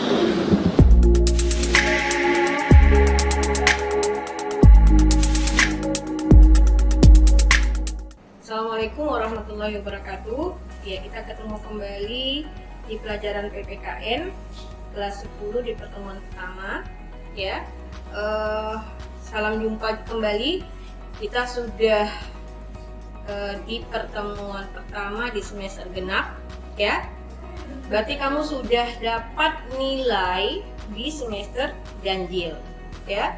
Assalamualaikum warahmatullahi wabarakatuh. Ya, kita ketemu kembali di pelajaran PPKN kelas 10 di pertemuan pertama. Ya, salam jumpa kembali. Kita sudah di pertemuan pertama di semester genap. Ya, berarti kamu sudah dapat nilai di semester ganjil. Ya,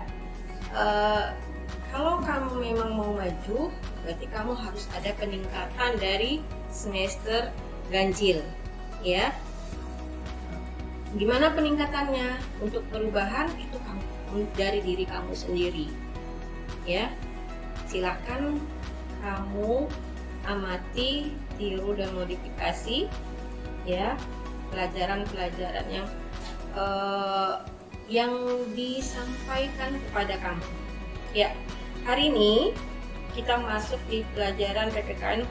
kalau kamu memang mau maju, berarti kamu harus ada peningkatan dari semester ganjil, ya. Gimana peningkatannya? Untuk perubahan itu dari diri kamu sendiri, ya. Silahkan kamu amati, tiru dan modifikasi, ya, pelajaran-pelajaran yang disampaikan kepada kamu. Ya, hari ini kita masuk di pelajaran PPKN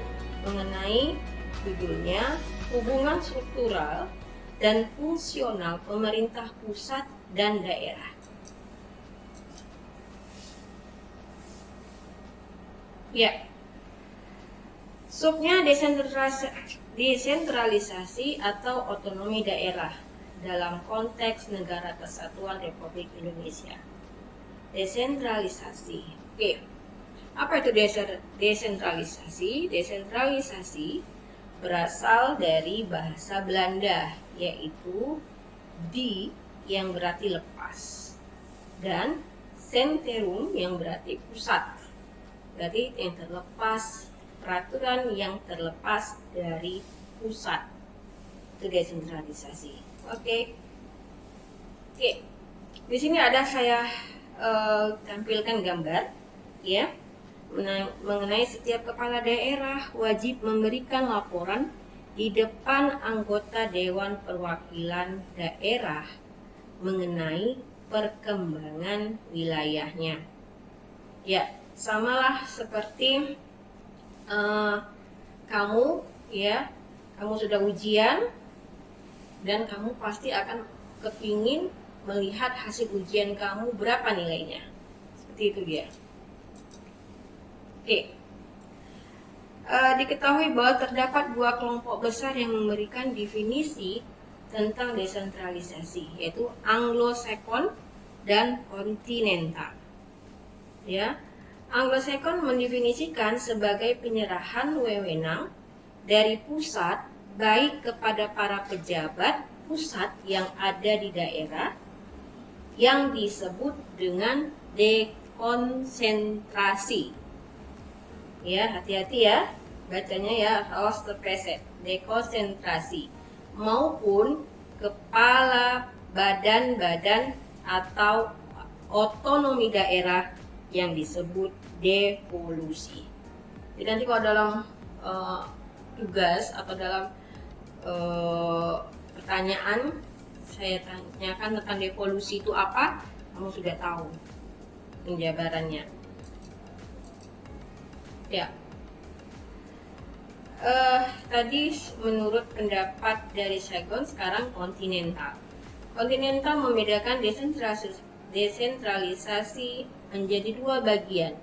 mengenai judulnya hubungan struktural dan fungsional pemerintah pusat dan daerah. Ya, subnya desentralisasi atau otonomi daerah dalam konteks Negara Kesatuan Republik Indonesia. Desentralisasi. Oke. Apa itu desentralisasi? Desentralisasi berasal dari bahasa Belanda, yaitu die yang berarti lepas dan centrum yang berarti pusat. Berarti yang terlepas, peraturan yang terlepas dari pusat. Itu desentralisasi. Oke. Di sini ada saya tampilkan gambar, ya. Mengenai setiap kepala daerah wajib memberikan laporan di depan anggota Dewan Perwakilan Daerah mengenai perkembangan wilayahnya. Ya, samalah seperti kamu, ya, kamu sudah ujian dan kamu pasti akan kepingin melihat hasil ujian kamu berapa nilainya. Seperti itu dia. Oke. Diketahui bahwa terdapat dua kelompok besar yang memberikan definisi tentang desentralisasi, yaitu Anglo-Saxon dan kontinental. Ya, Anglo-Saxon mendefinisikan sebagai penyerahan wewenang dari pusat baik kepada para pejabat pusat yang ada di daerah yang disebut dengan dekonsentrasi. Ya, hati-hati ya bacanya, ya, harus terpreset. Dekonsentrasi maupun kepala badan-badan atau otonomi daerah yang disebut devolusi. Jadi nanti kalau dalam tugas atau dalam pertanyaan saya tanyakan tentang devolusi itu apa, kamu sudah tahu penjabarannya. Ya, tadi menurut pendapat dari Saxon, sekarang kontinental. Kontinental membedakan desentralisasi menjadi dua bagian,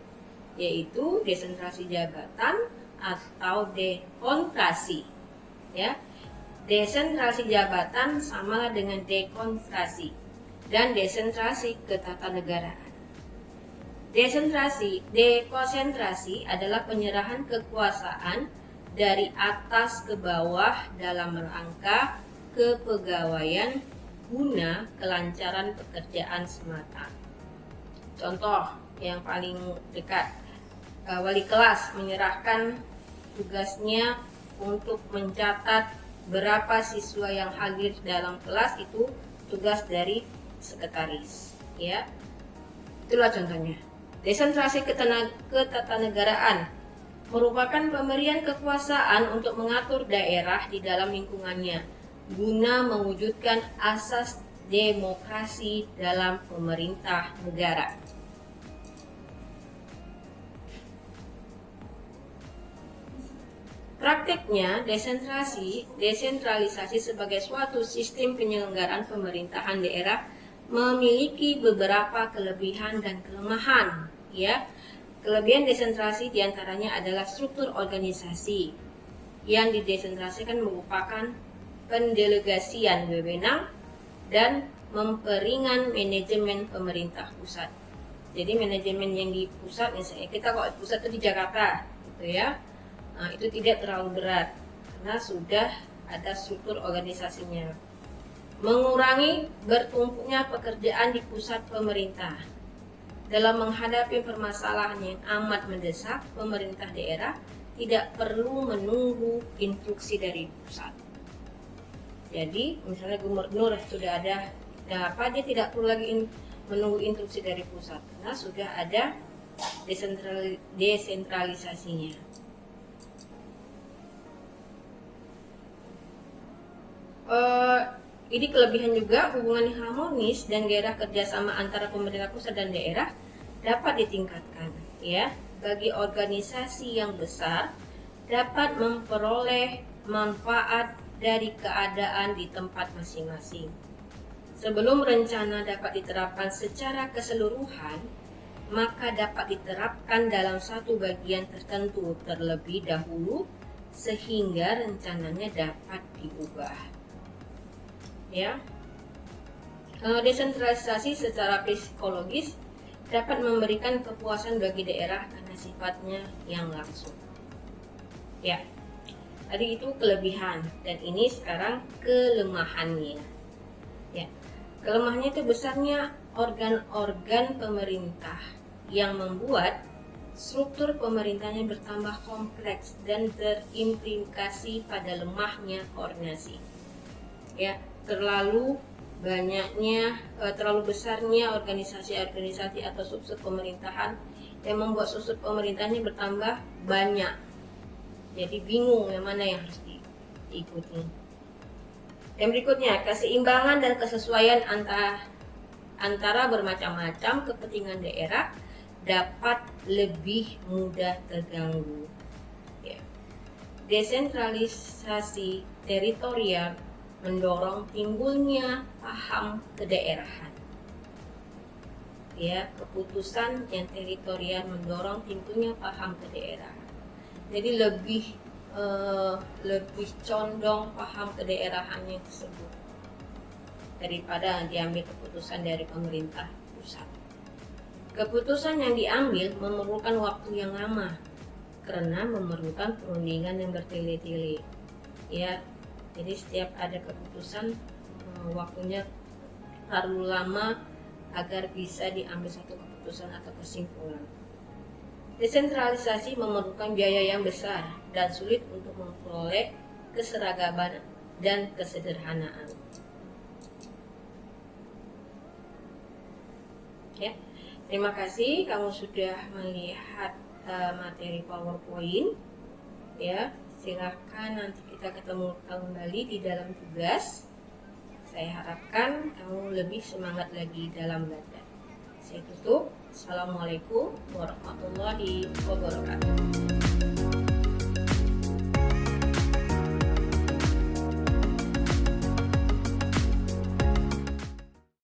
yaitu desentralisasi jabatan atau dekonsentrasi. Ya, desentralisasi jabatan samalah dengan dekonsentrasi dan desentralisasi ketatanegaraan. Dekonsentrasi adalah penyerahan kekuasaan dari atas ke bawah dalam rangka kepegawaian guna kelancaran pekerjaan semata. Contoh yang paling dekat, wali kelas menyerahkan tugasnya untuk mencatat berapa siswa yang hadir dalam kelas, itu tugas dari sekretaris, ya. Itulah contohnya. Desentralisasi ketatanegaraan merupakan pemberian kekuasaan untuk mengatur daerah di dalam lingkungannya guna mewujudkan asas demokrasi dalam pemerintah negara. Prakteknya, desentralisasi sebagai suatu sistem penyelenggaraan pemerintahan daerah memiliki beberapa kelebihan dan kelemahan. Ya, kelebihan desentralisasi diantaranya adalah struktur organisasi. Yang didesentralisasikan merupakan pendelegasian wewenang dan memperingan manajemen pemerintah pusat. Jadi manajemen yang di pusat, misalnya kita kalau pusat itu di Jakarta, gitu ya. Nah, itu tidak terlalu berat karena sudah ada struktur organisasinya. Mengurangi bertumpuknya pekerjaan di pusat pemerintah. Dalam menghadapi permasalahan yang amat mendesak, pemerintah daerah tidak perlu menunggu instruksi dari pusat. Jadi, misalnya gubernur sudah ada dia tidak perlu lagi menunggu instruksi dari pusat karena sudah ada desentralisasinya. Ini kelebihan juga, hubungan harmonis dan gairah kerjasama antara pemerintah pusat dan daerah dapat ditingkatkan. Ya, bagi organisasi yang besar dapat memperoleh manfaat dari keadaan di tempat masing-masing. Sebelum rencana dapat diterapkan secara keseluruhan, maka dapat diterapkan dalam satu bagian tertentu terlebih dahulu sehingga rencananya dapat diubah. Ya, desentralisasi secara psikologis dapat memberikan kepuasan bagi daerah karena sifatnya yang langsung. Ya, tadi itu kelebihan dan ini sekarang kelemahannya. Ya, kelemahannya itu besarnya organ-organ pemerintah yang membuat struktur pemerintahnya bertambah kompleks dan terimplikasi pada lemahnya koordinasi. Ya, terlalu besarnya organisasi-organisasi atau sub-sub pemerintahan yang membuat sub-sub pemerintahnya bertambah banyak. Jadi bingung yang mana yang harus diikuti. Yang berikutnya, keseimbangan dan kesesuaian antara bermacam-macam kepentingan daerah dapat lebih mudah terganggu. Ya. Desentralisasi teritorial mendorong timbulnya paham kedaerahan. Ya, keputusan yang teritorial mendorong timbulnya paham kedaerahan. Jadi lebih condong paham kedaerahannya tersebut daripada diambil keputusan dari pemerintah pusat. Keputusan yang diambil memerlukan waktu yang lama karena memerlukan perundingan yang bertele-tele. Ya, jadi setiap ada keputusan waktunya terlalu lama agar bisa diambil satu keputusan atau kesimpulan. Desentralisasi memerlukan biaya yang besar dan sulit untuk memperoleh keseragaman dan kesederhanaan. Ya, terima kasih kamu sudah melihat materi PowerPoint. Ya, silahkan nanti kita ketemu kembali di dalam tugas. Saya harapkan kamu lebih semangat lagi dalam belajar. Saya tutup. Assalamualaikum warahmatullahi wabarakatuh.